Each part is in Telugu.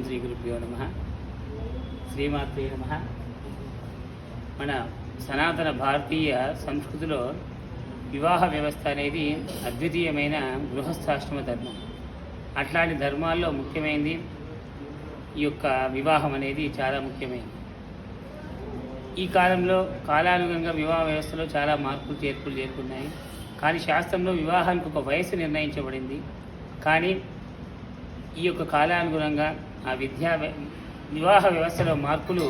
శ్రీ గురుభ్యో నమః. శ్రీమాత్రే నమః. మన సనాతన భారతీయ సంస్కృతిలో వివాహ వ్యవస్థ అనేది అద్వితీయమైన గృహస్థాశ్రమ ధర్మం. అట్లాంటి ధర్మాల్లో ముఖ్యమైనది ఈ యొక్క వివాహం అనేది చాలా ముఖ్యమైనది. ఈ కాలంలో కాలానుగుణంగా వివాహ వ్యవస్థలో చాలా మార్పులు చేరుకున్నాయి. కానీ శాస్త్రంలో వివాహానికి ఒక వయసు నిర్ణయించబడింది. కానీ ఈ యొక్క కాలానుగుణంగా ఆ వివాహ వ్యవస్థలో మార్పులు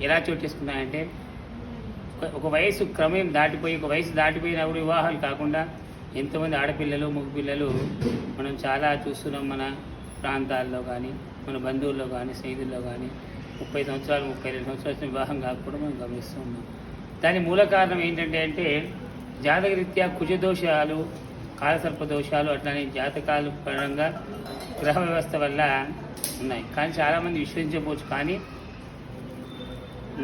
ఎలా చోటు చేసుకున్నాయంటే, ఒక వయసు క్రమం దాటిపోయి ఒక వయసు దాటిపోయినప్పుడు వివాహాలు కాకుండా ఎంతోమంది ఆడపిల్లలు మగపిల్లలు మనం చాలా చూస్తున్నాం. మన ప్రాంతాల్లో కానీ మన బంధువుల్లో కానీ స్నేహితుల్లో కానీ 30 సంవత్సరాలు 32 సంవత్సరాల వివాహం కాకపోవడం మనం గమనిస్తూ ఉన్నాం. దాని మూల కారణం ఏంటంటే జాతకరీత్యా కుజదోషాలు, కాలసర్పదోషాలు, అట్లానే జాతకాలు పరంగా గ్రహ వ్యవస్థ వల్ల ఉన్నాయి. కానీ చాలామంది విశ్వసించకపోవచ్చు. కానీ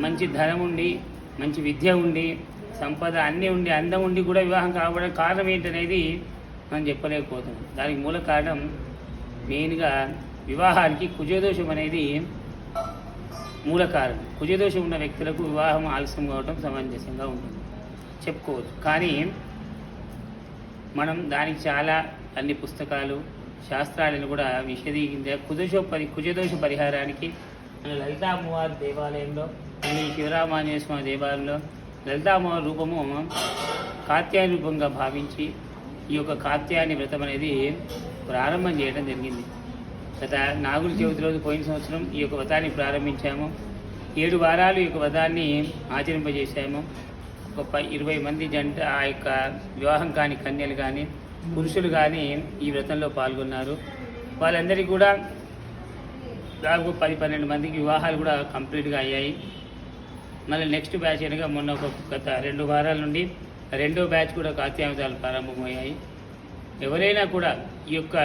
మంచి ధనం ఉండి, మంచి విద్య ఉండి, సంపద అన్నీ ఉండి, అందం ఉండి కూడా వివాహం కావడానికి కారణం ఏంటనేది మనం చెప్పలేకపోతున్నాం. దానికి మూల కారణం మెయిన్గా వివాహానికి కుజదోషం అనేది మూల కారణం. కుజదోషం ఉన్న వ్యక్తులకు వివాహం ఆలస్యం కావడం సమంజసంగా ఉంటుంది చెప్పుకోవచ్చు. కానీ మనం దానికి చాలా అన్ని పుస్తకాలు శాస్త్రాలను కూడా విశదీకరించే కుజదోష పరిహారానికి మన లలితా అమ్మవారి దేవాలయంలో, ఈ శివరామాంజనేయ స్వామి దేవాలయంలో లలితా అమ్మవారి రూపము కాత్యాయని రూపంగా భావించి ఈ యొక్క కాత్యాయని వ్రతం అనేది ప్రారంభం చేయడం జరిగింది. గత నాగుల చవితి రోజు పోయిన సంవత్సరం ఈ యొక్క వ్రతాన్ని ప్రారంభించాము. 7 వారాలు ఈ యొక్క వ్రతాన్ని ఆచరింపజేశాము. ఒక 20 మంది జంట ఆ యొక్క వివాహం కాని కన్యలు కానీ పురుషులు కానీ ఈ వ్రతంలో పాల్గొన్నారు. వాళ్ళందరికీ కూడా దాదాపు 10-12 మందికి వివాహాలు కూడా కంప్లీట్గా అయ్యాయి. మళ్ళీ నెక్స్ట్ బ్యాచ్ అనగా మొన్న గత 2 వారాల నుండి 2వ బ్యాచ్ కూడా కాత్యాయనితాలు ప్రారంభమయ్యాయి. ఎవరైనా కూడా ఈ యొక్క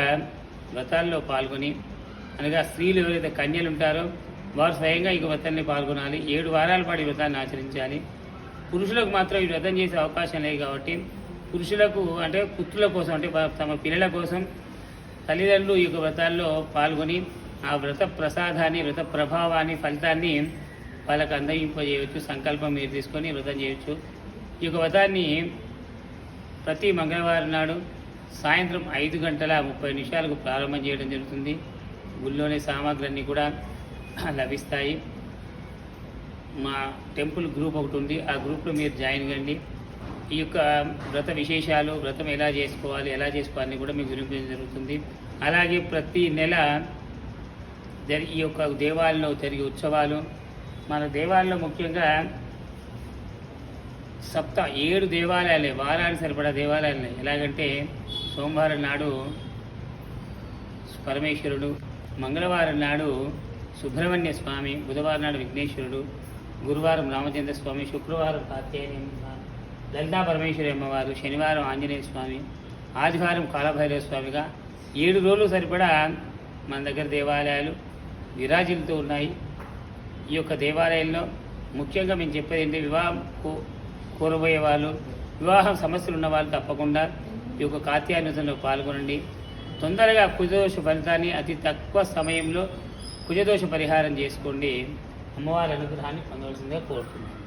వ్రతాల్లో పాల్గొని, అనగా స్త్రీలు ఎవరైతే కన్యలు ఉంటారో వారు స్వయంగా ఈ వ్రతాన్ని పాల్గొనాలి. 7 వారాల పాటు ఈ వ్రతాన్ని ఆచరించాలి. పురుషులకు మాత్రం ఈ వ్రతం చేసే అవకాశం లేదు కాబట్టి పురుషులకు అంటే పుత్రుల కోసం అంటే తమ పిల్లల కోసం తల్లిదండ్రులు ఈ యొక్క వ్రతాల్లో పాల్గొని ఆ వ్రత ప్రసాదాన్ని, వ్రత ప్రభావాన్ని, ఫలితాన్ని వాళ్ళకు అందయింపజేయవచ్చు. సంకల్పం మీరు తీసుకొని వ్రతం చేయవచ్చు. ఈ యొక్క వ్రతాన్ని ప్రతి మంగళవారం నాడు సాయంత్రం 5:30 ప్రారంభం చేయడం జరుగుతుంది. గుళ్ళోని సామాగ్రి కూడా లభిస్తాయి. మా టెంపుల్ గ్రూప్ ఒకటి ఉంది, ఆ గ్రూప్లో మీరు జాయిన్ కండి. ఈ యొక్క వ్రత విశేషాలు, వ్రతం ఎలా చేసుకోవాలని కూడా మీకు వినిపించడం జరుగుతుంది. అలాగే ప్రతి నెల ఈ యొక్క దేవాలయంలో జరిగే ఉత్సవాలు, మన దేవాలయంలో ముఖ్యంగా 7 దేవాలయాలే, వారానికి సరిపడా దేవాలయాలే. ఎలాగంటే సోమవారం నాడు పరమేశ్వరుడు, మంగళవారం నాడు సుబ్రహ్మణ్య స్వామి, బుధవారం నాడు విఘ్నేశ్వరుడు, గురువారం రామచంద్ర స్వామి, శుక్రవారం కార్తీకేయ లలితా పరమేశ్వరి అమ్మవారు, శనివారం ఆంజనేయ స్వామి, ఆదివారం కాలభైరవ స్వామిగా 7 రోజులు సరిపడా మన దగ్గర దేవాలయాలు విరాజిల్లుతూ ఉన్నాయి. ఈ యొక్క దేవాలయంలో ముఖ్యంగా మేము చెప్పేది ఏంటంటే, వివాహం కోరబోయే వాళ్ళు, వివాహం సమస్యలు ఉన్న వాళ్ళు తప్పకుండా ఈ యొక్క కాత్యాయనిలో పాల్గొనండి. తొందరగా కుజదోష ఫలితాన్ని అతి తక్కువ సమయంలో కుజదోష పరిహారం చేసుకోండి. అమ్మవారి అనుగ్రహాన్ని పొందవలసిందిగా కోరుతున్నాను.